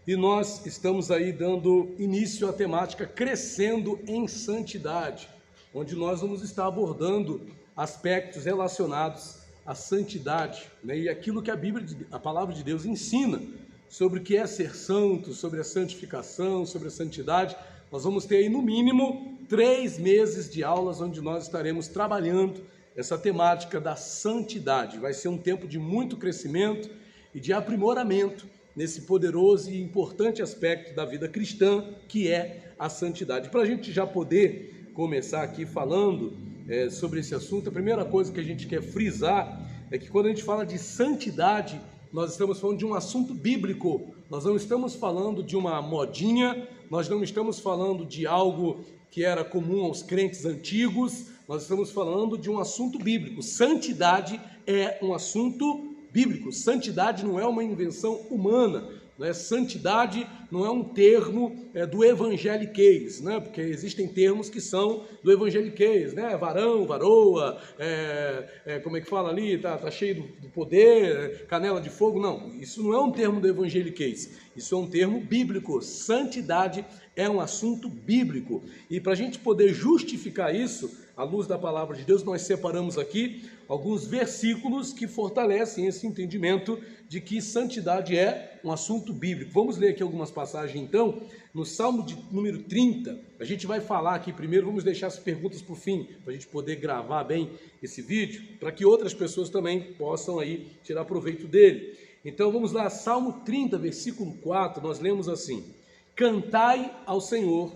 E nós estamos aí dando início à temática Crescendo em Santidade, onde nós vamos estar abordando aspectos relacionados à santidade, né? E aquilo que a palavra de Deus ensina sobre o que é ser santo, sobre a santificação, sobre a santidade. Nós vamos ter aí no mínimo 3 meses de aulas onde nós estaremos trabalhando essa temática da santidade. Vai ser um tempo de muito crescimento e de aprimoramento nesse poderoso e importante aspecto da vida cristã, que é a santidade. Para a gente já poder começar aqui falando sobre esse assunto, a primeira coisa que a gente quer frisar é que quando a gente fala de santidade, nós estamos falando de um assunto bíblico. Nós não estamos falando de uma modinha, nós não estamos falando de algo que era comum aos crentes antigos, nós estamos falando de um assunto bíblico. Santidade é um assunto bíblico. Santidade não é uma invenção humana, né? Santidade não é um termo do evangeliquez, né? Porque existem termos que são do evangeliquez, né? Varão, varoa, como é que fala ali, tá cheio do poder, canela de fogo. Não, isso não é um termo do evangeliquez, isso é um termo bíblico. Santidade é um assunto bíblico. E para a gente poder justificar isso, à luz da palavra de Deus, nós separamos aqui alguns versículos que fortalecem esse entendimento de que santidade é um assunto bíblico. Vamos ler aqui algumas passagens então. No Salmo de número 30, a gente vai falar aqui primeiro, vamos deixar as perguntas para o fim, para a gente poder gravar bem esse vídeo, para que outras pessoas também possam aí tirar proveito dele. Então vamos lá, Salmo 30, versículo 4, nós lemos assim: Cantai ao Senhor,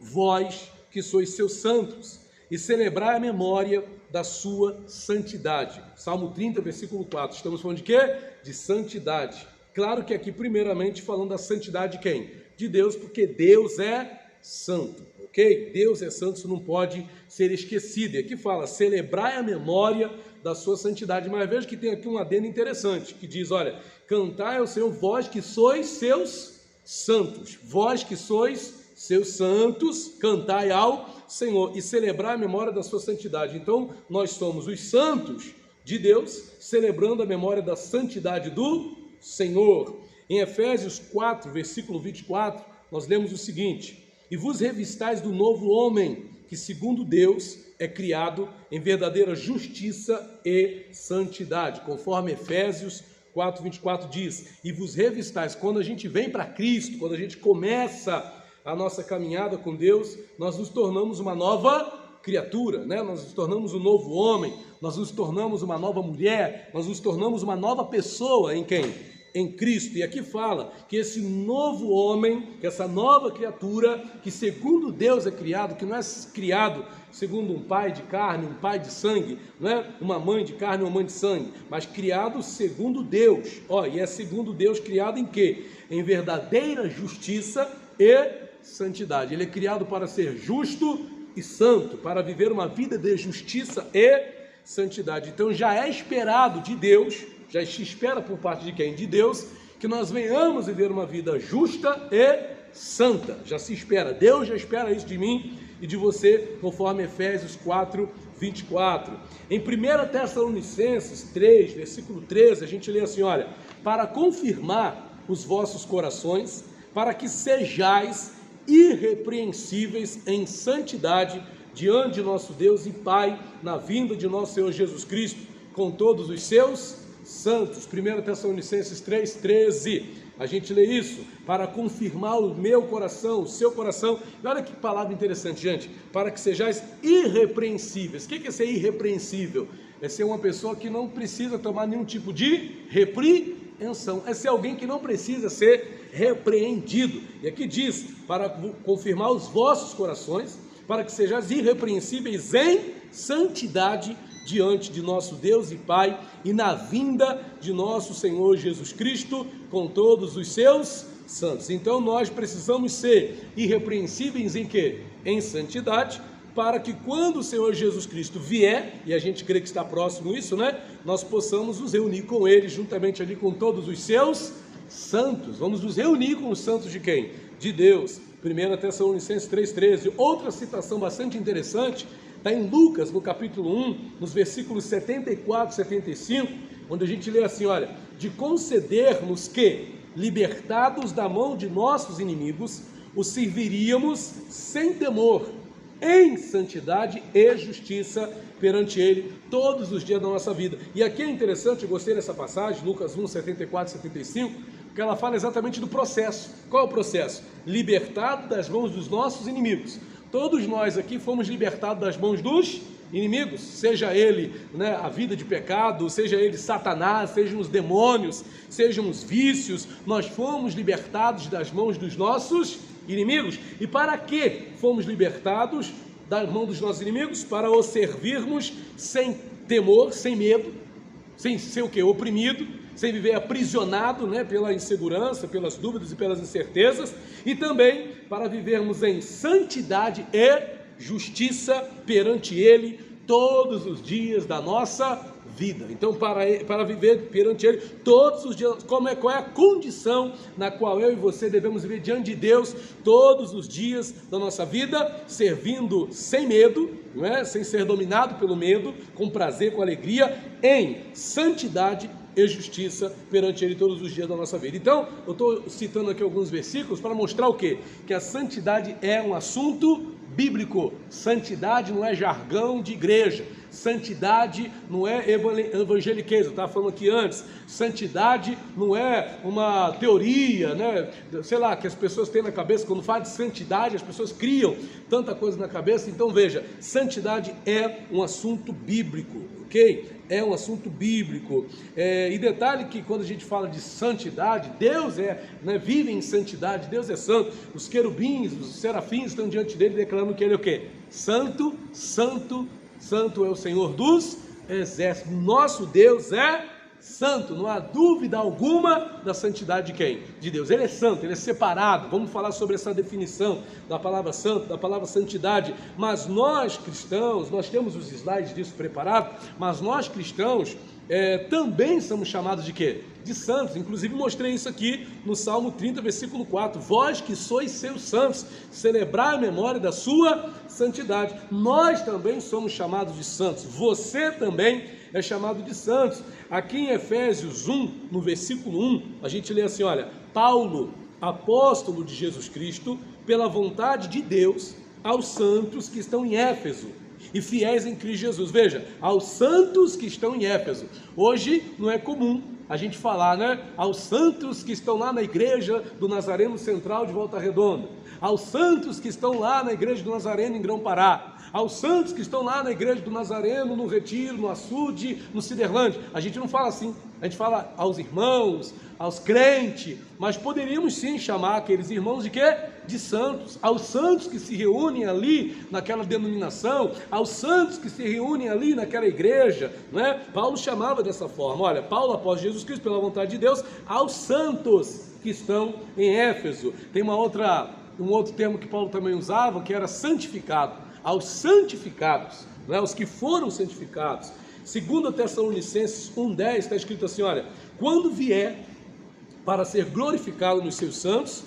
vós que sois seus santos, e celebrai a memória da sua santidade. Salmo 30, versículo 4. Estamos falando de quê? De santidade. Claro que aqui, primeiramente, falando da santidade de quem? De Deus, porque Deus é santo, ok? Deus é santo, isso não pode ser esquecido. E aqui fala, celebrai a memória da sua santidade. Mas veja que tem aqui um adendo interessante, que diz, olha, cantai ao Senhor, vós que sois seus santos. Vós que sois seus santos, cantai ao Senhor e celebrar a memória da sua santidade. Então, nós somos os santos de Deus, celebrando a memória da santidade do Senhor. Em Efésios 4, versículo 24, nós lemos o seguinte: E vos revistais do novo homem, que segundo Deus é criado em verdadeira justiça e santidade, conforme Efésios 4, 24 diz. E vos revistais, quando a gente vem para Cristo, quando a gente começa a nossa caminhada com Deus, nós nos tornamos uma nova criatura, né? Nós nos tornamos um novo homem, nós nos tornamos uma nova mulher, nós nos tornamos uma nova pessoa em quem? Em Cristo. E aqui fala que esse novo homem, que essa nova criatura, que segundo Deus é criado, que não é criado segundo um pai de carne, um pai de sangue, não é uma mãe de carne, uma mãe de sangue, mas criado segundo Deus. E é segundo Deus criado em quê? Em verdadeira justiça e santidade. Ele é criado para ser justo e santo, para viver uma vida de justiça e santidade. Então já é esperado de Deus, já se espera por parte de quem? De Deus, que nós venhamos viver uma vida justa e santa. Já se espera, Deus já espera isso de mim e de você, conforme Efésios 4, 24. Em 1 Tessalonicenses 3, versículo 13, a gente lê assim, olha, para confirmar os vossos corações, para que sejais irrepreensíveis em santidade diante de nosso Deus e Pai, na vinda de nosso Senhor Jesus Cristo, com todos os seus santos. 1 Tessalonicenses 3,13, a gente lê isso, para confirmar o meu coração, o seu coração. E olha que palavra interessante, gente, para que sejais irrepreensíveis. O que é ser irrepreensível? É ser uma pessoa que não precisa tomar nenhum tipo de repreensão, é ser alguém que não precisa ser repreendido. E aqui diz, para confirmar os vossos corações, para que sejais irrepreensíveis em santidade diante de nosso Deus e Pai e na vinda de nosso Senhor Jesus Cristo com todos os seus santos. Então nós precisamos ser irrepreensíveis em quê? Em santidade, para que quando o Senhor Jesus Cristo vier, e a gente crê que está próximo isso, né? Nós possamos nos reunir com Ele, juntamente ali com todos os seus santos. Vamos nos reunir com os santos de quem? De Deus. 1 Tessalonicenses 3,13. Outra citação bastante interessante está em Lucas, no capítulo 1, nos versículos 74 e 75, onde a gente lê assim, olha, de concedermos que libertados da mão de nossos inimigos, os serviríamos sem temor, em santidade e justiça perante Ele todos os dias da nossa vida. E aqui é interessante, eu gostei dessa passagem, Lucas 1, 74 e 75, porque ela fala exatamente do processo. Qual é o processo? Libertado das mãos dos nossos inimigos. Todos nós aqui fomos libertados das mãos dos inimigos, seja ele, a vida de pecado, seja ele Satanás, sejam os demônios, sejam os vícios, nós fomos libertados das mãos dos nossos inimigos. E para que fomos libertados da mão dos nossos inimigos? Para os servirmos sem temor, sem medo, sem ser o quê? Oprimido, sem viver aprisionado, pela insegurança, pelas dúvidas e pelas incertezas, e também para vivermos em santidade e justiça perante Ele todos os dias da nossa vida. Então, para viver perante Ele todos os dias, qual é a condição na qual eu e você devemos viver diante de Deus todos os dias da nossa vida, servindo sem medo, sem ser dominado pelo medo, com prazer, com alegria, em santidade e justiça perante Ele todos os dias da nossa vida. Então, eu estou citando aqui alguns versículos para mostrar o quê? Que a santidade é um assunto bíblico. Santidade não é jargão de igreja. Santidade não é evangeliquez, eu estava falando aqui antes. Santidade não é uma teoria, sei lá, que as pessoas têm na cabeça. Quando fala de santidade, as pessoas criam tanta coisa na cabeça. Então veja, santidade é um assunto bíblico, ok? É um assunto bíblico. E detalhe que quando a gente fala de santidade, Deus vive em santidade, Deus é santo. Os querubins, os serafins estão diante dele declarando que ele é o quê? Santo, santo, santo é o Senhor dos exércitos. Nosso Deus é santo, não há dúvida alguma da santidade de quem? De Deus. Ele é santo, ele é separado. Vamos falar sobre essa definição da palavra santo, da palavra santidade. Mas nós cristãos, nós temos os slides disso preparados, mas nós cristãos também somos chamados de quê? De santos. Inclusive mostrei isso aqui no Salmo 30, versículo 4. Vós que sois seus santos, celebrai a memória da sua santidade. Nós também somos chamados de santos. Você também é chamado de santos. Aqui em Efésios 1, no versículo 1, a gente lê assim, olha: Paulo, apóstolo de Jesus Cristo, pela vontade de Deus, aos santos que estão em Éfeso e fiéis em Cristo Jesus. Veja, aos santos que estão em Éfeso. Hoje não é comum a gente falar, aos santos que estão lá na igreja do Nazareno Central de Volta Redonda, aos santos que estão lá na igreja do Nazareno em Grão-Pará, aos santos que estão lá na igreja do Nazareno, no Retiro, no Açude, no Ciderlândia. A gente não fala assim, a gente fala aos irmãos, aos crentes, mas poderíamos sim chamar aqueles irmãos de quê? De santos. Aos santos que se reúnem ali naquela denominação, aos santos que se reúnem ali naquela igreja, Paulo chamava dessa forma. Olha, Paulo, após Jesus Cristo, pela vontade de Deus, aos santos que estão em Éfeso. Tem um outro termo que Paulo também usava, que era santificado. Aos santificados, os que foram santificados. 2 Tessalonicenses 1,10 está escrito assim, olha: quando vier para ser glorificado nos seus santos,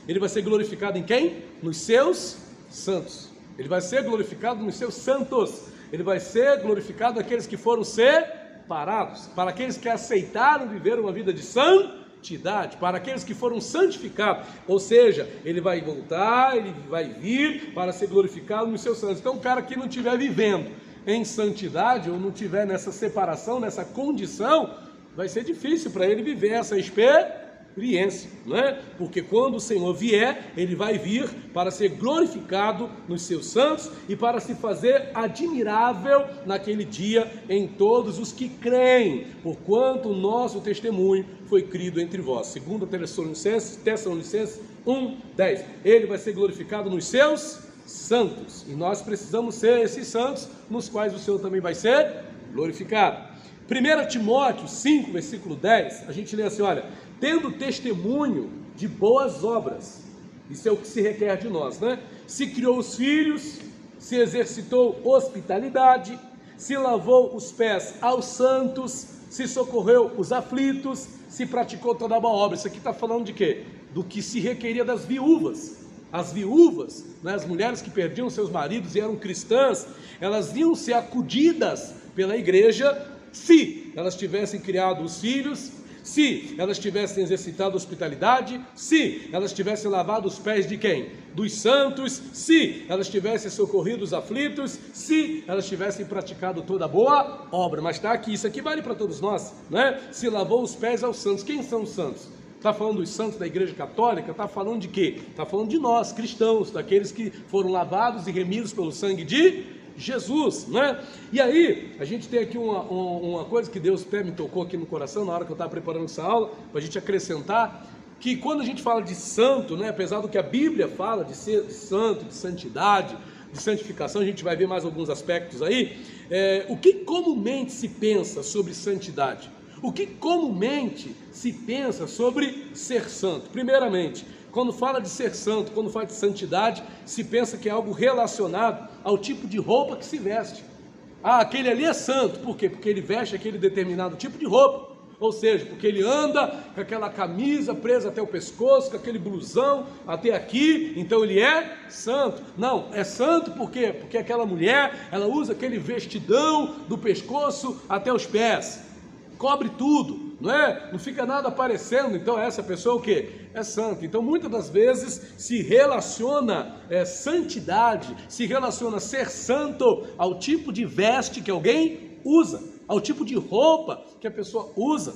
ele vai ser glorificado em quem? Nos seus santos. Ele vai ser glorificado nos seus santos. Ele vai ser glorificado naqueles que foram separados, para aqueles que aceitaram viver uma vida de santidade, para aqueles que foram santificados. Ou seja, ele vai voltar, ele vai vir para ser glorificado nos seus santos. Então o cara que não estiver vivendo em santidade, ou não estiver nessa separação, nessa condição, vai ser difícil para ele viver essa experiência, Porque quando o Senhor vier, ele vai vir para ser glorificado nos seus santos e para se fazer admirável naquele dia em todos os que creem, porquanto o nosso testemunho foi crido entre vós. 2 Tessalonicenses 1:10. Ele vai ser glorificado nos seus santos, e nós precisamos ser esses santos nos quais o Senhor também vai ser glorificado. 1 Timóteo 5, versículo 10, a gente lê assim, olha: tendo testemunho de boas obras, isso é o que se requer de nós, se criou os filhos, se exercitou hospitalidade, se lavou os pés aos santos, se socorreu os aflitos, se praticou toda a boa obra. Isso aqui está falando de quê? Do que se requeria das viúvas. As viúvas, as mulheres que perdiam seus maridos e eram cristãs, elas iam ser acudidas pela igreja se elas tivessem criado os filhos, se elas tivessem exercitado hospitalidade, se elas tivessem lavado os pés de quem? Dos santos, se elas tivessem socorrido os aflitos, se elas tivessem praticado toda boa obra. Mas está aqui, isso aqui vale para todos nós, né? Se lavou os pés aos santos. Quem são os santos? Está falando dos santos da Igreja Católica? Está falando de quê? Está falando de nós, cristãos, daqueles que foram lavados e remidos pelo sangue de Jesus, né? E aí, a gente tem aqui uma coisa que Deus até me tocou aqui no coração na hora que eu estava preparando essa aula, para a gente acrescentar, que quando a gente fala de santo, né, apesar do que a Bíblia fala de ser de santo, de santidade, de santificação, a gente vai ver mais alguns aspectos aí, o que comumente se pensa sobre santidade? O que comumente se pensa sobre ser santo? Primeiramente, quando fala de ser santo, quando fala de santidade, se pensa que é algo relacionado ao tipo de roupa que se veste. Ah, aquele ali é santo, por quê? Porque ele veste aquele determinado tipo de roupa, ou seja, porque ele anda com aquela camisa presa até o pescoço, com aquele blusão até aqui, então ele é santo. Não, é santo por quê? Porque aquela mulher, ela usa aquele vestidão do pescoço até os pés, cobre tudo, não é? Não fica nada aparecendo, então essa pessoa é o quê? É santa. Então muitas das vezes se relaciona santidade, se relaciona ser santo ao tipo de veste que alguém usa, ao tipo de roupa que a pessoa usa,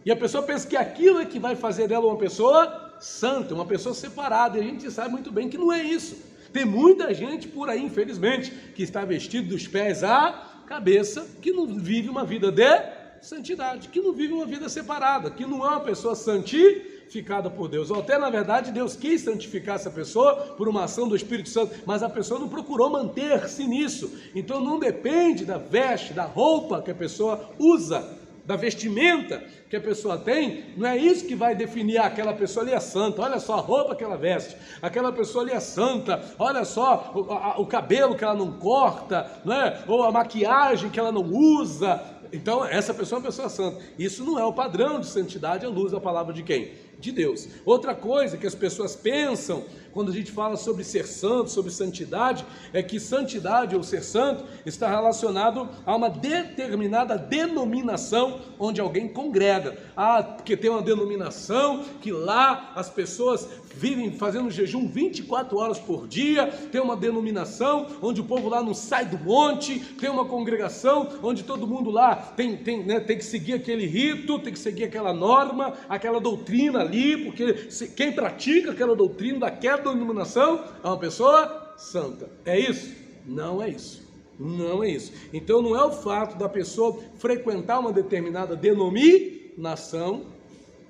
e a pessoa pensa que aquilo é que vai fazer dela uma pessoa santa, uma pessoa separada, e a gente sabe muito bem que não é isso. Tem muita gente por aí, infelizmente, que está vestido dos pés à cabeça, que não vive uma vida de santidade, que não vive uma vida separada, que não é uma pessoa santificada por Deus, ou até na verdade Deus quis santificar essa pessoa por uma ação do Espírito Santo, mas a pessoa não procurou manter-se nisso. Então não depende da veste, da roupa que a pessoa usa, da vestimenta que a pessoa tem, não é isso que vai definir aquela pessoa ali é santa. Olha só a roupa que ela veste, aquela pessoa ali é santa, olha só o cabelo que ela não corta, não é? Ou a maquiagem que ela não usa. Então essa pessoa é uma pessoa santa. Isso não é o padrão de santidade à luz da palavra de quem? De Deus. Outra coisa que as pessoas pensam quando a gente fala sobre ser santo, sobre santidade, é que santidade ou ser santo está relacionado a uma determinada denominação onde alguém congrega. Ah, porque tem uma denominação que lá as pessoas vivem fazendo jejum 24 horas por dia, tem uma denominação onde o povo lá não sai do monte, tem uma congregação onde todo mundo lá tem que seguir aquele rito, tem que seguir aquela norma, aquela doutrina ali, porque quem pratica aquela doutrina daquela denominação é uma pessoa santa. É isso? Não é isso. Não é isso. Então não é o fato da pessoa frequentar uma determinada denominação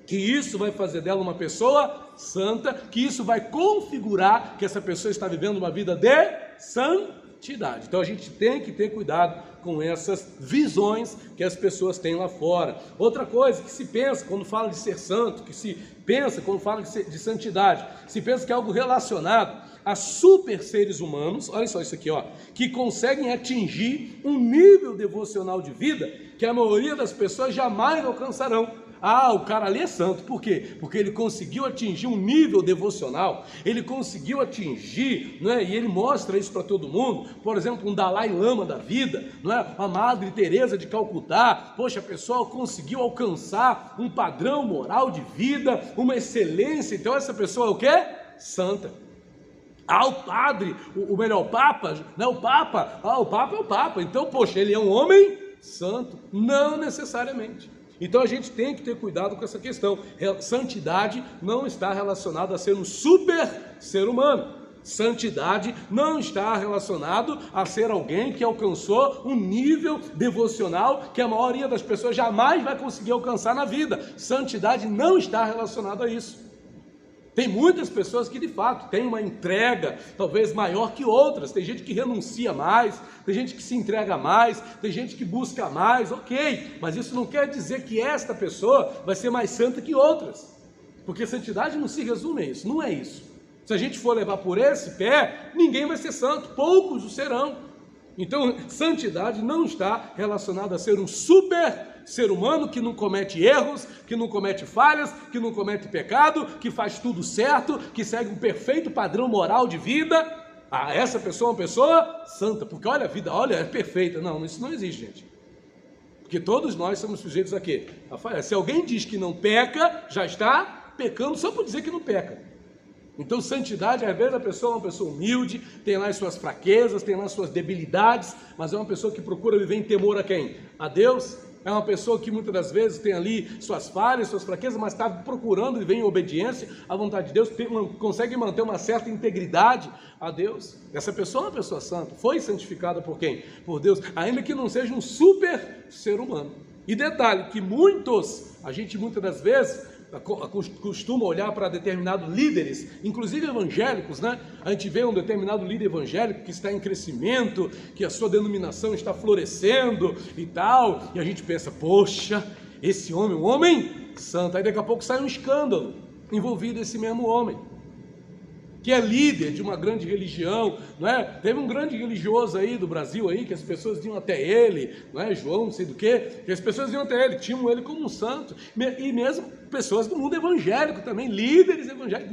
que isso vai fazer dela uma pessoa santa, que isso vai configurar que essa pessoa está vivendo uma vida de santidade. Então a gente tem que ter cuidado com essas visões que as pessoas têm lá fora. Outra coisa que se pensa quando fala de ser santo, que se pensa quando fala de santidade, se pensa que é algo relacionado a super seres humanos, olha só isso aqui, ó, que conseguem atingir um nível devocional de vida que a maioria das pessoas jamais alcançarão. Ah, o cara ali é santo, por quê? Porque ele conseguiu atingir um nível devocional, ele conseguiu atingir, não é? E ele mostra isso para todo mundo, por exemplo, um Dalai Lama da vida, não é? A Madre Teresa de Calcutá, poxa, a pessoa conseguiu alcançar um padrão moral de vida, uma excelência, então essa pessoa é o quê? Santa. Ah, o padre, o melhor Papa, né? O Papa é o Papa, então, poxa, ele é um homem santo? Não necessariamente. Então a gente tem que ter cuidado com essa questão. Santidade não está relacionada a ser um super ser humano. Santidade não está relacionado a ser alguém que alcançou um nível devocional que a maioria das pessoas jamais vai conseguir alcançar na vida. Santidade não está relacionada a isso. Tem muitas pessoas que de fato têm uma entrega talvez maior que outras, tem gente que renuncia mais, tem gente que se entrega mais, tem gente que busca mais, ok, mas isso não quer dizer que esta pessoa vai ser mais santa que outras, porque santidade não se resume a isso, não é isso. Se a gente for levar por esse pé, ninguém vai ser santo, poucos o serão. Então, santidade não está relacionada a ser um super ser humano que não comete erros, que não comete falhas, que não comete pecado, que faz tudo certo, que segue um perfeito padrão moral de vida. Ah, essa pessoa é uma pessoa santa, porque olha a vida, olha, é perfeita. Não, isso não existe, gente. Porque todos nós somos sujeitos a quê? A falhar. Se alguém diz que não peca, já está pecando só por dizer que não peca. Então, santidade, às vezes, a pessoa é uma pessoa humilde, tem lá as suas fraquezas, tem lá as suas debilidades, mas é uma pessoa que procura viver em temor a quem? A Deus. É uma pessoa que muitas das vezes tem ali suas falhas, suas fraquezas, mas está procurando viver em obediência à vontade de Deus, consegue manter uma certa integridade a Deus. Essa pessoa é uma pessoa santa, foi santificada por quem? Por Deus, ainda que não seja um super ser humano. E detalhe, que a gente muitas das vezes costuma olhar para determinados líderes, inclusive evangélicos, né? A gente vê um determinado líder evangélico que está em crescimento, que a sua denominação está florescendo e tal, e a gente pensa, poxa, esse homem, um homem santo, aí daqui a pouco sai um escândalo envolvido esse mesmo homem, que é líder de uma grande religião, não é? Teve um grande religioso aí do Brasil aí, que as pessoas iam até ele, não é? João, não sei do que as pessoas iam até ele, tinham ele como um santo, e mesmo pessoas do mundo evangélico também, líderes evangélicos,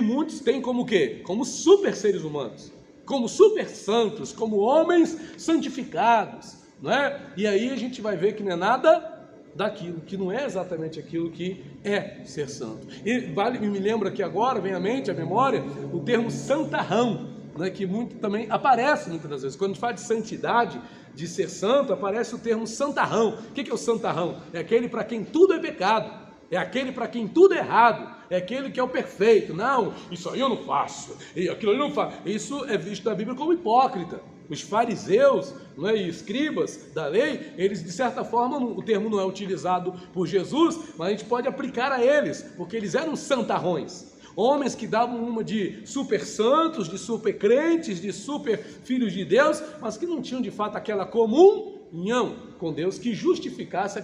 muitos têm como o quê? Como super seres humanos, como super santos, como homens santificados, não é? E aí a gente vai ver que não é nada daquilo, que não é exatamente aquilo que é ser santo. E me lembra que agora vem à mente, à memória, o termo santarrão, né, que também aparece muitas das vezes. Quando a gente fala de santidade, de ser santo, aparece o termo santarrão. O que é o santarrão? É aquele para quem tudo é pecado, é aquele para quem tudo é errado, é aquele que é o perfeito. Não, isso aí eu não faço, e aquilo eu não faço. Isso é visto na Bíblia como hipócrita. Os fariseus, não é, e escribas da lei, eles de certa forma, o termo não é utilizado por Jesus, mas a gente pode aplicar a eles, porque eles eram santarrões, homens que davam uma de super santos, de super crentes, de super filhos de Deus, mas que não tinham de fato aquela comunhão com Deus que justificasse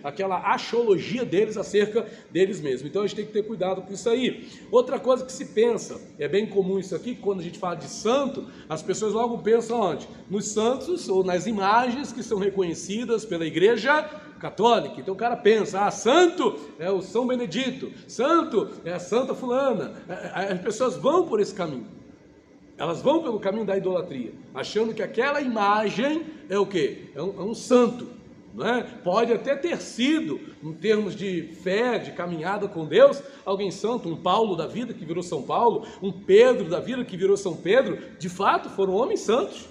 aquela axiologia deles acerca deles mesmos. Então a gente tem que ter cuidado com isso aí. Outra coisa que se pensa, é bem comum isso aqui, quando a gente fala de santo, as pessoas logo pensam onde? Nos santos ou nas imagens que são reconhecidas pela Igreja Católica. Então o cara pensa, santo é o São Benedito, santo é a Santa Fulana. As pessoas vão por esse caminho. Elas vão pelo caminho da idolatria, achando que aquela imagem é o quê? É um santo, não é? Pode até ter sido, em termos de fé, de caminhada com Deus, alguém santo, um Paulo da vida que virou São Paulo, um Pedro da vida que virou São Pedro, de fato foram homens santos,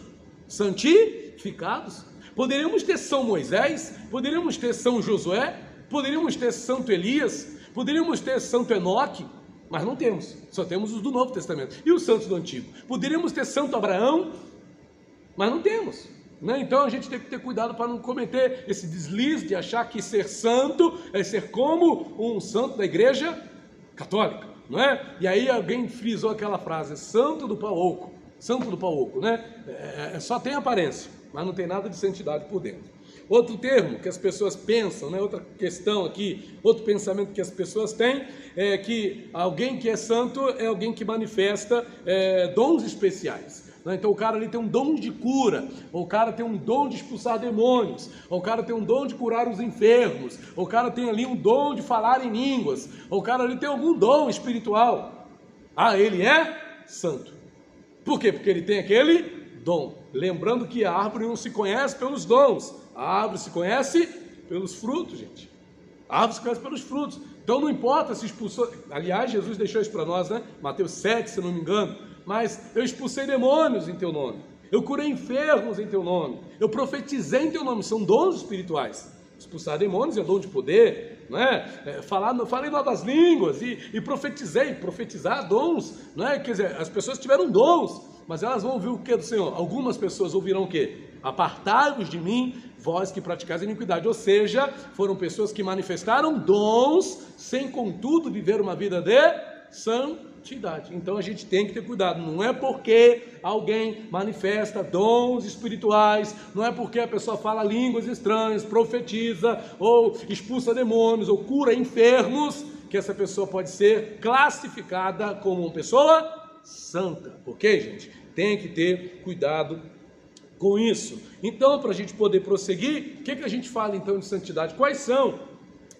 santificados. Poderíamos ter São Moisés, poderíamos ter São Josué, poderíamos ter Santo Elias, poderíamos ter Santo Enoque, mas não temos, só temos os do Novo Testamento. E os santos do Antigo? Poderíamos ter Santo Abraão, mas não temos, né? Então a gente tem que ter cuidado para não cometer esse deslize de achar que ser santo é ser como um santo da Igreja Católica, não é? E aí alguém frisou aquela frase, santo do pau oco, né? Só tem aparência, mas não tem nada de santidade por dentro. Outro termo que as pessoas pensam, né? Outra questão aqui, outro pensamento que as pessoas têm é que alguém que é santo é alguém que manifesta dons especiais, né? Então o cara ali tem um dom de cura, ou o cara tem um dom de expulsar demônios, ou o cara tem um dom de curar os enfermos, ou o cara tem ali um dom de falar em línguas, ou o cara ali tem algum dom espiritual. Ele é santo. Por quê? Porque ele tem aquele dom. Lembrando que a árvore não se conhece pelos dons, a árvore se conhece pelos frutos, gente. A árvore se conhece pelos frutos. Então não importa se expulsou. Aliás, Jesus deixou isso para nós, né? Mateus 7, se não me engano. Mas eu expulsei demônios em teu nome. Eu curei enfermos em teu nome. Eu profetizei em teu nome. São dons espirituais. Expulsar demônios é dom de poder, não é? Falei novas línguas e profetizei. Profetizar dons, não é? Quer dizer, as pessoas tiveram dons, mas elas vão ouvir o que do Senhor? Algumas pessoas ouvirão o quê? Apartai-vos de mim, vós que praticais a iniquidade. Ou seja, foram pessoas que manifestaram dons, sem contudo viver uma vida de santidade. Então a gente tem que ter cuidado. Não é porque alguém manifesta dons espirituais, não é porque a pessoa fala línguas estranhas, profetiza, ou expulsa demônios, ou cura enfermos, que essa pessoa pode ser classificada como uma pessoa santa. Ok, gente? Tem que ter cuidado com isso. Então, para a gente poder prosseguir, o que a gente fala então de santidade? Quais são,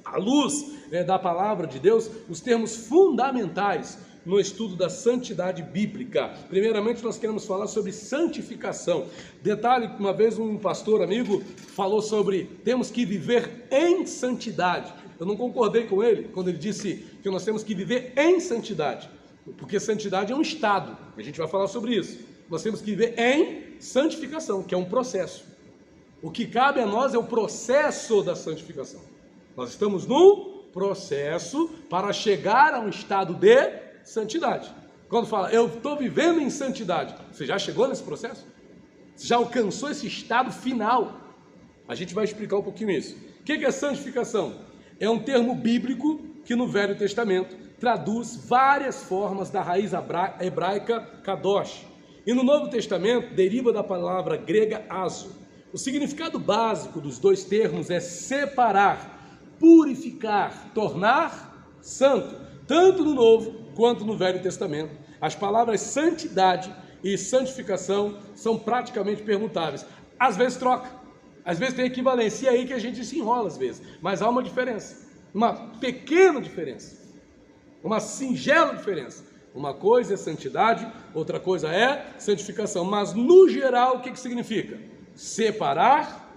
à luz da palavra de Deus, os termos fundamentais no estudo da santidade bíblica. Primeiramente, nós queremos falar sobre santificação. Detalhe, uma vez um pastor amigo falou sobre temos que viver em santidade. Eu não concordei com ele quando ele disse que nós temos que viver em santidade, porque santidade é um estado, a gente vai falar sobre isso. Nós temos que viver em santificação, que é um processo. O que cabe a nós é o processo da santificação. Nós estamos num processo para chegar a um estado de santidade. Quando fala, eu estou vivendo em santidade, você já chegou nesse processo? Você já alcançou esse estado final? A gente vai explicar um pouquinho isso. O que é santificação? É um termo bíblico que no Velho Testamento traduz várias formas da raiz hebraica kadosh. E no Novo Testamento deriva da palavra grega azo. O significado básico dos dois termos é separar, purificar, tornar santo, tanto no Novo quanto no Velho Testamento. As palavras santidade e santificação são praticamente permutáveis. Às vezes troca. Às vezes tem equivalência, e aí que a gente se enrola às vezes, mas há uma diferença, uma pequena diferença, uma singela diferença. Uma coisa é santidade, outra coisa é santificação, mas no geral o que significa? Separar,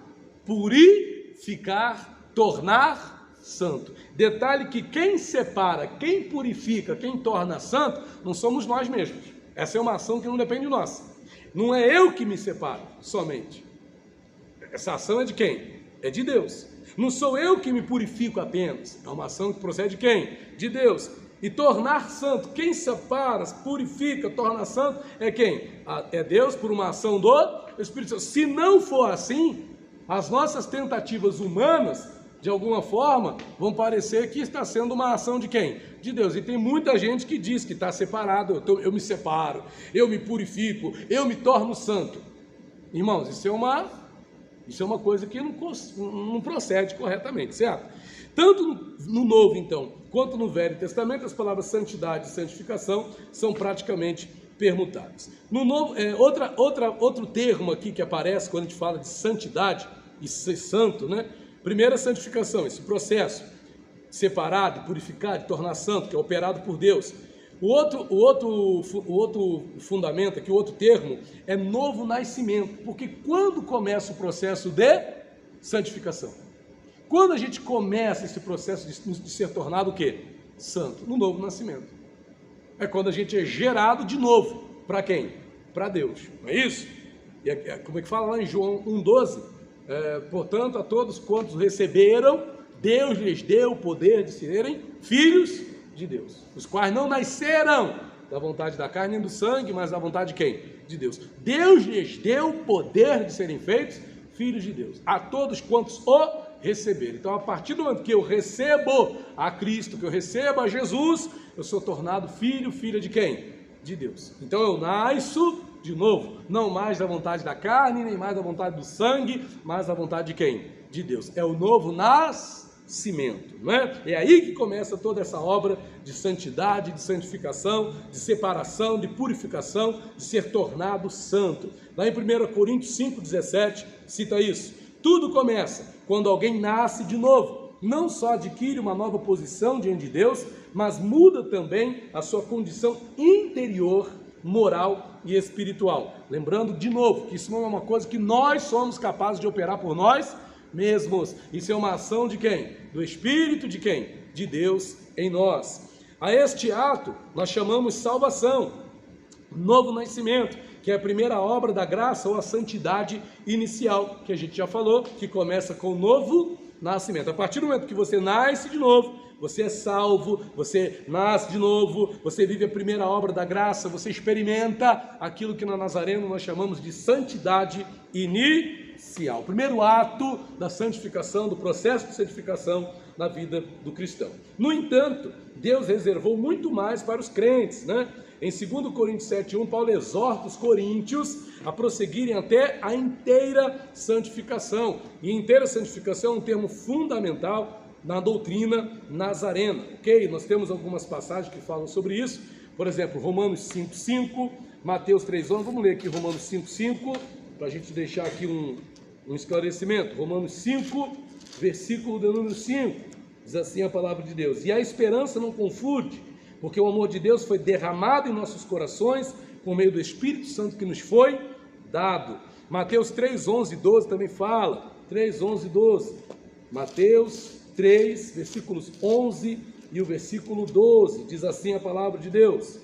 purificar, tornar santo. Detalhe que quem separa, quem purifica, quem torna santo, não somos nós mesmos. Essa é uma ação que não depende de nós. Não é eu que me separo somente. Essa ação é de quem? É de Deus. Não sou eu que me purifico apenas. É uma ação que procede de quem? De Deus. E tornar santo, quem separa, purifica, torna santo, é quem? É Deus por uma ação do Espírito Santo. Se não for assim, as nossas tentativas humanas, de alguma forma, vão parecer que está sendo uma ação de quem? De Deus. E tem muita gente que diz que está separado, eu me separo, eu me purifico, eu me torno santo. Irmãos, isso é uma coisa que não procede corretamente, certo? Tanto no Novo, então, quanto no Velho Testamento, as palavras santidade e santificação são praticamente permutáveis. No Novo, outro termo aqui que aparece quando a gente fala de santidade e ser santo, né? Primeiro, a santificação, esse processo separado, de purificar, de tornar santo, que é operado por Deus. O outro fundamento aqui, o outro termo, é novo nascimento, porque quando começa o processo de santificação? Quando a gente começa esse processo de ser tornado o quê? Santo, no novo nascimento. É quando a gente é gerado de novo. Para quem? Para Deus, não é isso? E como é que fala lá em João 1,12? Portanto, a todos quantos receberam, Deus lhes deu o poder de serem filhos de Deus, os quais não nasceram da vontade da carne nem do sangue, mas da vontade de quem? De Deus. Deus lhes deu o poder de serem feitos filhos de Deus, a todos quantos o receberam. Então, a partir do momento que eu recebo a Cristo, que eu recebo a Jesus, eu sou tornado filho, filha de quem? De Deus. Então, eu nasço de novo, não mais da vontade da carne, nem mais da vontade do sangue, mas da vontade de quem? De Deus. É o novo nascimento, não é? É aí que começa toda essa obra de santidade, de santificação, de separação, de purificação, de ser tornado santo. Lá em 1 Coríntios 5,17, cita isso. Tudo começa quando alguém nasce de novo. Não só adquire uma nova posição diante de Deus, mas muda também a sua condição interior, moral e espiritual. Lembrando de novo que isso não é uma coisa que nós somos capazes de operar por nós mesmos. Isso é uma ação de quem? Do Espírito de quem? De Deus em nós. A este ato nós chamamos salvação, novo nascimento, que é a primeira obra da graça ou a santidade inicial, que a gente já falou, que começa com o novo nascimento. A partir do momento que você nasce de novo, você é salvo, você nasce de novo, você vive a primeira obra da graça, você experimenta aquilo que na Nazareno nós chamamos de santidade inicial. O primeiro ato da santificação, do processo de santificação na vida do cristão. No entanto, Deus reservou muito mais para os crentes, né? Em 2 Coríntios 7,1, Paulo exorta os coríntios a prosseguirem até a inteira santificação. E inteira santificação é um termo fundamental na doutrina nazarena, ok? Nós temos algumas passagens que falam sobre isso, por exemplo, Romanos 5,5, Mateus 3,11, vamos ler aqui Romanos 5,5, para a gente deixar aqui um esclarecimento. Romanos 5, versículo de número 5, diz assim a palavra de Deus: e a esperança não confunde, Porque o amor de Deus foi derramado em nossos corações por meio do Espírito Santo que nos foi dado. Mateus 3, 11 e 12 também fala. 3, 11 e 12. Mateus 3, versículos 11 e o versículo 12. Diz assim a palavra de Deus: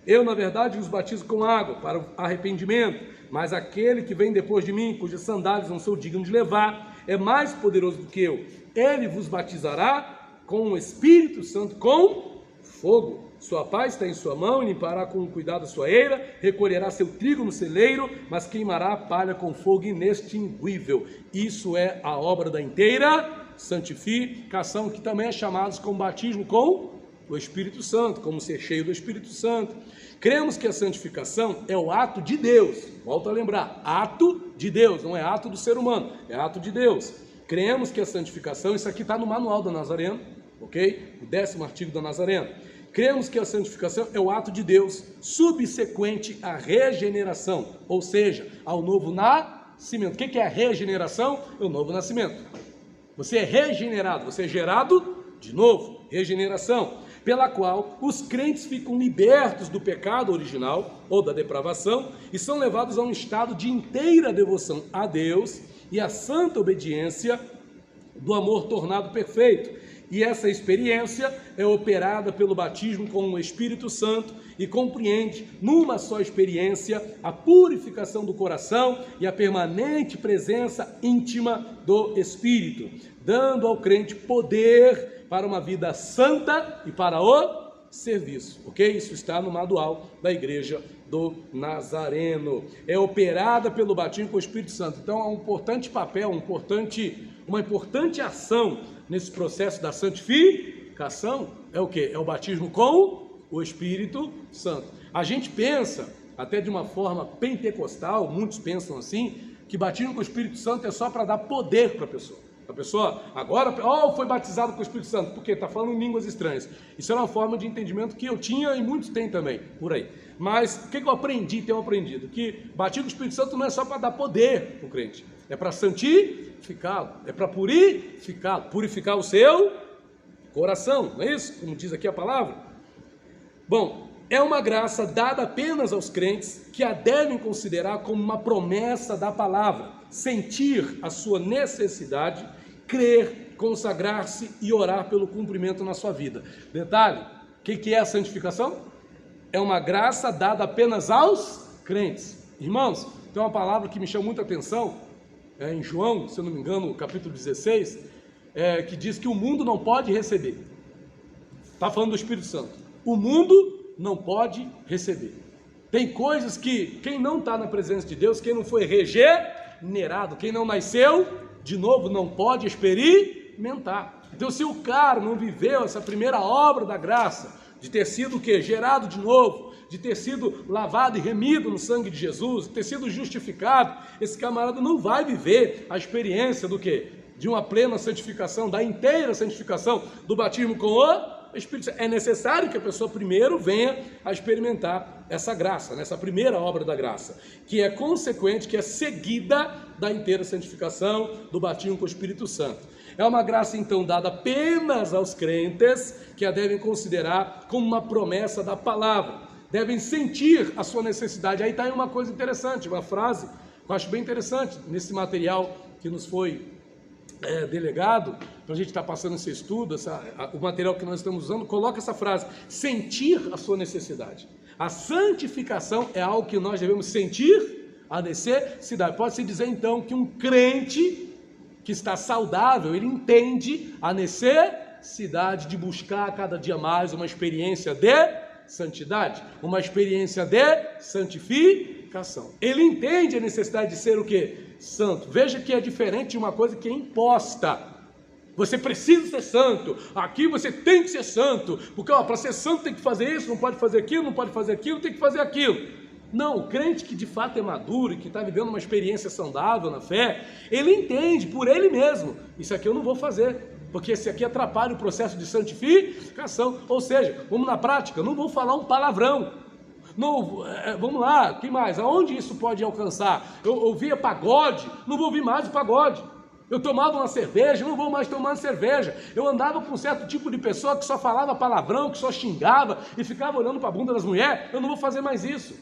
eu, na verdade, os batizo com água para o arrependimento, mas aquele que vem depois de mim, cujas sandálias não sou digno de levar, é mais poderoso do que eu. Ele vos batizará com o Espírito Santo, com fogo. Sua paz está em sua mão, e limpará com cuidado a sua eira, recolherá seu trigo no celeiro, mas queimará a palha com fogo inextinguível. Isso é a obra da inteira santificação, que também é chamado como batismo com o Espírito Santo, como ser cheio do Espírito Santo. Cremos que a santificação é o ato de Deus. Volto a lembrar, ato de Deus, não é ato do ser humano, é ato de Deus. Cremos que a santificação, isso aqui está no manual da Nazareno, ok? O 10º artigo da Nazareno. Cremos que a santificação é o ato de Deus subsequente à regeneração, ou seja, ao novo nascimento. O que é a regeneração? É o novo nascimento. Você é regenerado, você é gerado de novo, regeneração, pela qual os crentes ficam libertos do pecado original ou da depravação e são levados a um estado de inteira devoção a Deus e a santa obediência do amor tornado perfeito. E essa experiência é operada pelo batismo com o Espírito Santo e compreende numa só experiência a purificação do coração e a permanente presença íntima do Espírito, dando ao crente poder para uma vida santa e para o serviço, ok? Isso está no manual da Igreja do Nazareno. É operada pelo batismo com o Espírito Santo. Então, é um importante papel, uma importante ação nesse processo da santificação é o quê? É o batismo com o Espírito Santo. A gente pensa, até de uma forma pentecostal, muitos pensam assim, que batismo com o Espírito Santo é só para dar poder para a pessoa. A pessoa agora, foi batizado com o Espírito Santo, porque está falando em línguas estranhas. Isso é uma forma de entendimento que eu tinha e muitos têm também, por aí. Mas o que eu aprendi, tenho aprendido? Que batismo com o Espírito Santo não é só para dar poder para o crente, é para santificá-lo, é para purificá-lo, purificar o seu coração, não é isso? Como diz aqui a palavra. Bom, é uma graça dada apenas aos crentes que a devem considerar como uma promessa da palavra, sentir a sua necessidade, crer, consagrar-se e orar pelo cumprimento na sua vida. Detalhe, o que é a santificação? É uma graça dada apenas aos crentes. Irmãos, tem uma palavra que me chama muita atenção, em João, se eu não me engano, capítulo 16, que diz que o mundo não pode receber. Está falando do Espírito Santo. O mundo não pode receber. Tem coisas que quem não está na presença de Deus, quem não foi regenerado, quem não nasceu de novo, não pode experimentar. Então, se o cara não viveu essa primeira obra da graça, de ter sido o quê? Gerado de novo, de ter sido lavado e remido no sangue de Jesus, de ter sido justificado, esse camarada não vai viver a experiência do quê? De uma plena santificação, da inteira santificação, do batismo com o Espírito Santo. É necessário que a pessoa primeiro venha a experimentar essa graça, essa primeira obra da graça, que é consequente, que é seguida da inteira santificação, do batismo com o Espírito Santo. É uma graça então dada apenas aos crentes, que a devem considerar como uma promessa da palavra, devem sentir a sua necessidade. Aí está aí uma coisa interessante, uma frase que eu acho bem interessante nesse material que nos foi delegado, para a gente estar passando esse estudo, o material que nós estamos usando, coloca essa frase: sentir a sua necessidade. A santificação é algo que nós devemos sentir a necessidade. Pode-se dizer então que um crente que está saudável, ele entende a necessidade de buscar cada dia mais uma experiência de santidade, uma experiência de santificação. Ele entende a necessidade de ser o quê? Santo. Veja que é diferente de uma coisa que é imposta. Você precisa ser santo, aqui você tem que ser santo, porque para ser santo tem que fazer isso, não pode fazer aquilo, não pode fazer aquilo, tem que fazer aquilo. Não, o crente que de fato é maduro e que está vivendo uma experiência saudável na fé, ele entende por ele mesmo: isso aqui eu não vou fazer, porque esse aqui atrapalha o processo de santificação. Ou seja, vamos na prática, não vou falar um palavrão. Não, vamos lá, que mais? Aonde isso pode alcançar? Eu ouvia pagode, não vou ouvir mais o pagode. Eu tomava uma cerveja, não vou mais tomar cerveja. Eu andava com um certo tipo de pessoa que só falava palavrão, que só xingava e ficava olhando para a bunda das mulheres. Eu não vou fazer mais isso,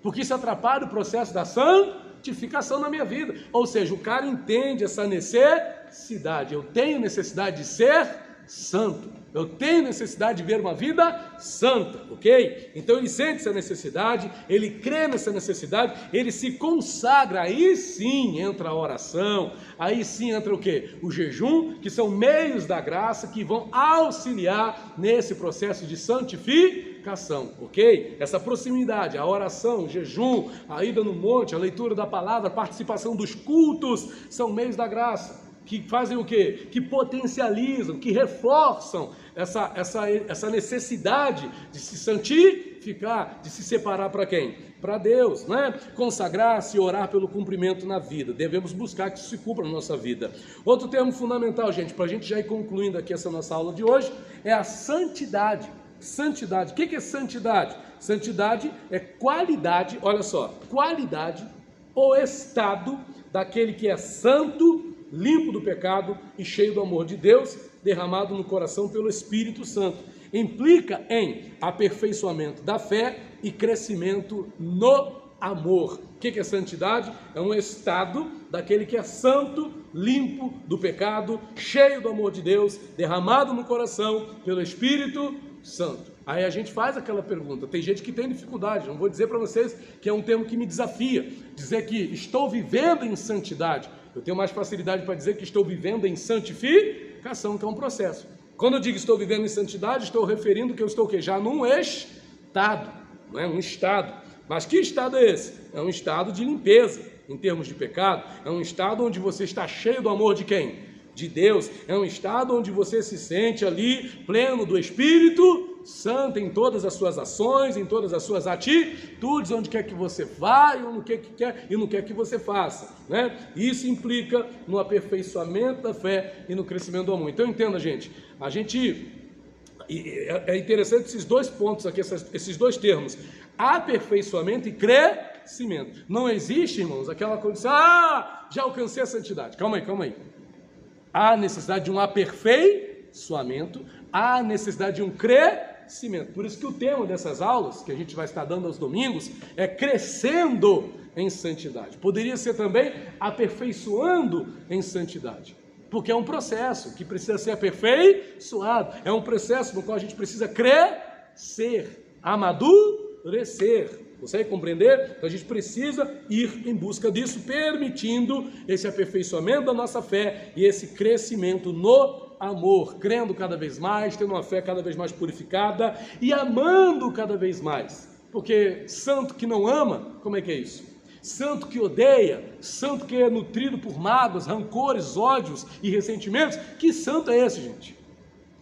porque isso atrapalha o processo da santificação na minha vida. Ou seja, o cara entende essa necessidade. Eu tenho necessidade de ser santo. Eu tenho necessidade de ver uma vida santa, ok? Então ele sente essa necessidade, ele crê nessa necessidade, ele se consagra, aí sim entra a oração, aí sim entra o quê? O jejum, que são meios da graça que vão auxiliar nesse processo de santificação, ok? Essa proximidade, a oração, o jejum, a ida no monte, a leitura da palavra, a participação dos cultos, são meios da graça. Que fazem o quê? Que potencializam, que reforçam essa necessidade de se santificar, de se separar para quem? Para Deus, né? Consagrar-se e orar pelo cumprimento na vida. Devemos buscar que isso se cumpra na nossa vida. Outro termo fundamental, gente, para a gente já ir concluindo aqui essa nossa aula de hoje, é a santidade. Santidade. O que é santidade? Santidade é qualidade, olha só, qualidade ou estado daquele que é santo, limpo do pecado e cheio do amor de Deus, derramado no coração pelo Espírito Santo. Implica em aperfeiçoamento da fé e crescimento no amor. O que é santidade? É um estado daquele que é santo, limpo do pecado, cheio do amor de Deus, derramado no coração pelo Espírito Santo. Aí a gente faz aquela pergunta, tem gente que tem dificuldade, não vou dizer para vocês que é um termo que me desafia, dizer que estou vivendo em santidade. Eu tenho mais facilidade para dizer que estou vivendo em santificação, que é um processo. Quando eu digo estou vivendo em santidade, estou referindo que eu estou já num estado, não é? Um estado. Mas que estado é esse? É um estado de limpeza, em termos de pecado. É um estado onde você está cheio do amor de quem? De Deus. É um estado onde você se sente ali pleno do Espírito Santo em todas as suas ações, em todas as suas atitudes, onde quer que você vá e no que quer e no que que você faça, né? Isso implica no aperfeiçoamento da fé e no crescimento do amor. Então entenda, gente, é interessante esses dois pontos aqui, esses dois termos, aperfeiçoamento e crescimento. Não existe, irmãos, aquela condição, já alcancei a santidade. Calma aí. Há necessidade de um aperfeiçoamento, há necessidade de um crescimento. Por isso que o tema dessas aulas, que a gente vai estar dando aos domingos, é crescendo em santidade. Poderia ser também aperfeiçoando em santidade, porque é um processo que precisa ser aperfeiçoado, é um processo no qual a gente precisa crescer, amadurecer. Consegue compreender? Então a gente precisa ir em busca disso, permitindo esse aperfeiçoamento da nossa fé e esse crescimento no amor, crendo cada vez mais, tendo uma fé cada vez mais purificada e amando cada vez mais. Porque santo que não ama, como é que é isso? Santo que odeia, santo que é nutrido por mágoas, rancores, ódios e ressentimentos, que santo é esse, gente?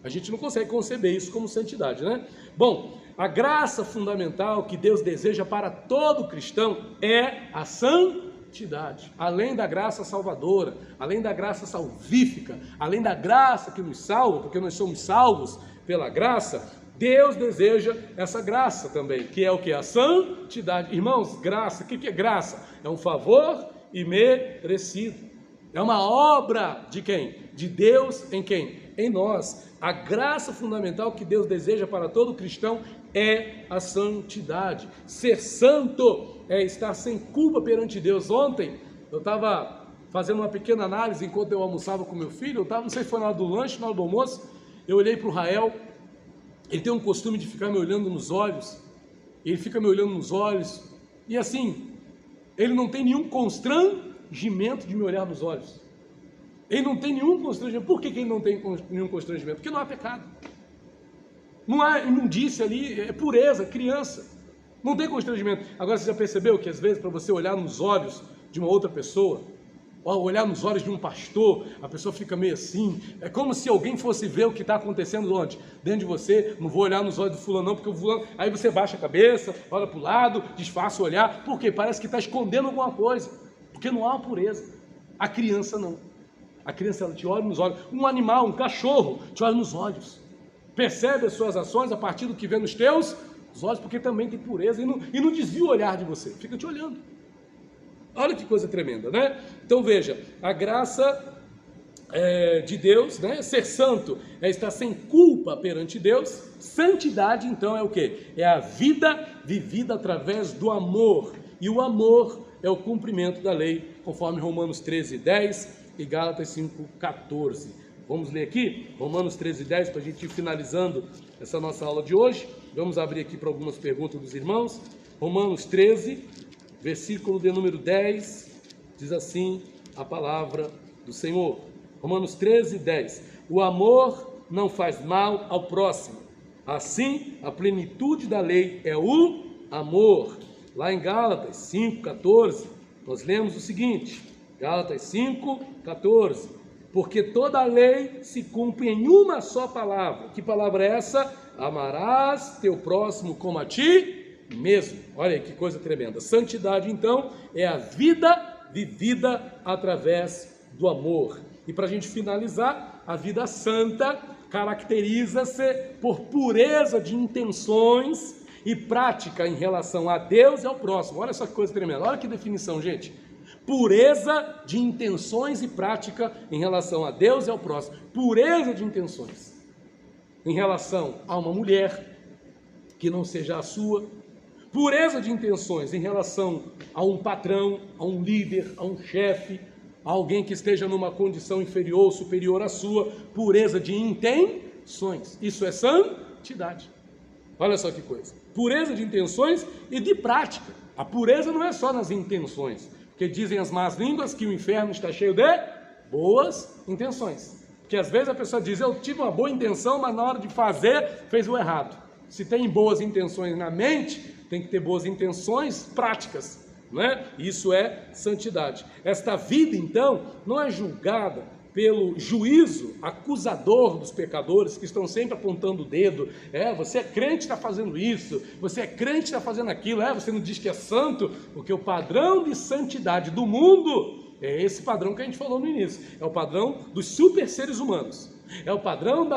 A gente não consegue conceber isso como santidade, né? Bom, a graça fundamental que Deus deseja para todo cristão é a santidade. Além da graça salvadora, além da graça salvífica, além da graça que nos salva, porque nós somos salvos pela graça, Deus deseja essa graça também, que é o que? A santidade. Irmãos, graça, o que é graça? É um favor imerecido. É uma obra de quem? De Deus em quem? Em nós. A graça fundamental que Deus deseja para todo cristão é a santidade. Ser santo é estar sem culpa perante Deus. Ontem eu estava fazendo uma pequena análise enquanto eu almoçava com meu filho. Não sei se foi na hora do lanche, na hora do almoço. Eu olhei para o Rael. Ele tem um costume de ficar me olhando nos olhos. Ele fica me olhando nos olhos. E assim, ele não tem nenhum constrangimento de me olhar nos olhos. Ele não tem nenhum constrangimento. Por que ele não tem nenhum constrangimento? Porque não há pecado. Não há imundícia ali, é pureza, criança. Não tem constrangimento. Agora, você já percebeu que às vezes para você olhar nos olhos de uma outra pessoa, ou olhar nos olhos de um pastor, a pessoa fica meio assim, é como se alguém fosse ver o que está acontecendo onde? Dentro de você. Não vou olhar nos olhos do fulano não, porque o fulano... Aí você baixa a cabeça, olha para o lado, disfarça o olhar, porque parece que está escondendo alguma coisa, porque não há uma pureza. A criança não. A criança, ela te olha nos olhos. Um animal, um cachorro, te olha nos olhos. Percebe as suas ações a partir do que vê nos teus olhos, porque também tem pureza e não desvia o olhar de você, fica te olhando. Olha que coisa tremenda, né? Então veja, a graça de Deus, né? Ser santo é estar sem culpa perante Deus. Santidade, então, é o quê? É a vida vivida através do amor. E o amor é o cumprimento da lei, conforme Romanos 13:10 e Gálatas 5:14. Vamos ler aqui, Romanos 13:10, para a gente ir finalizando essa nossa aula de hoje. Vamos abrir aqui para algumas perguntas dos irmãos. Romanos 13, versículo de número 10, diz assim a palavra do Senhor. Romanos 13:10. O amor não faz mal ao próximo. Assim, a plenitude da lei é o amor. Lá em Gálatas 5:14, nós lemos o seguinte, Gálatas 5:14. Porque toda a lei se cumpre em uma só palavra. Que palavra é essa? Amarás teu próximo como a ti mesmo. Olha aí que coisa tremenda. Santidade, então, é a vida vivida através do amor. E para a gente finalizar, a vida santa caracteriza-se por pureza de intenções e prática em relação a Deus e ao próximo. Olha essa coisa tremenda. Olha que definição, gente. Pureza de intenções e prática em relação a Deus e ao próximo. Pureza de intenções em relação a uma mulher que não seja a sua. Pureza de intenções em relação a um patrão, a um líder, a um chefe, a alguém que esteja numa condição inferior ou superior à sua. Pureza de intenções. Isso é santidade. Olha só que coisa. Pureza de intenções e de prática. A pureza não é só nas intenções. Porque dizem as más línguas que o inferno está cheio de boas intenções. Porque às vezes a pessoa diz, eu tive uma boa intenção, mas na hora de fazer, fez o errado. Se tem boas intenções na mente, tem que ter boas intenções práticas, não é? Isso é santidade. Esta vida, então, não é julgada pelo juízo acusador dos pecadores que estão sempre apontando o dedo. Você é crente, está fazendo isso, você é crente, está fazendo aquilo, você não diz que é santo, porque o padrão de santidade do mundo é esse padrão que a gente falou no início, é o padrão dos super seres humanos, é o padrão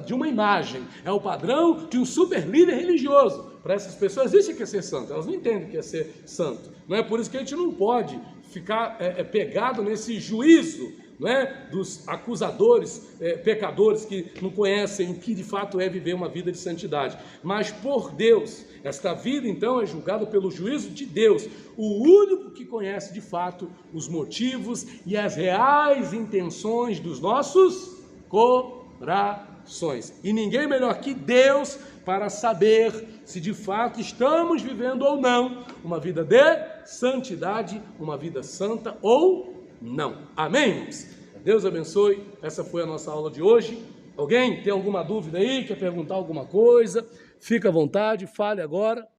de uma imagem, é o padrão de um super líder religioso. Para essas pessoas existe o que é ser santo, elas não entendem o que é ser santo, não é por isso que a gente não pode ficar pegado nesse juízo, não é? Dos acusadores, pecadores que não conhecem o que de fato é viver uma vida de santidade. Mas por Deus, esta vida então é julgada pelo juízo de Deus, o único que conhece de fato os motivos e as reais intenções dos nossos corações. E ninguém melhor que Deus para saber se de fato estamos vivendo ou não uma vida de santidade, uma vida santa ou não. Amém? Deus abençoe. Essa foi a nossa aula de hoje. Alguém tem alguma dúvida aí? Quer perguntar alguma coisa? Fica à vontade, fale agora.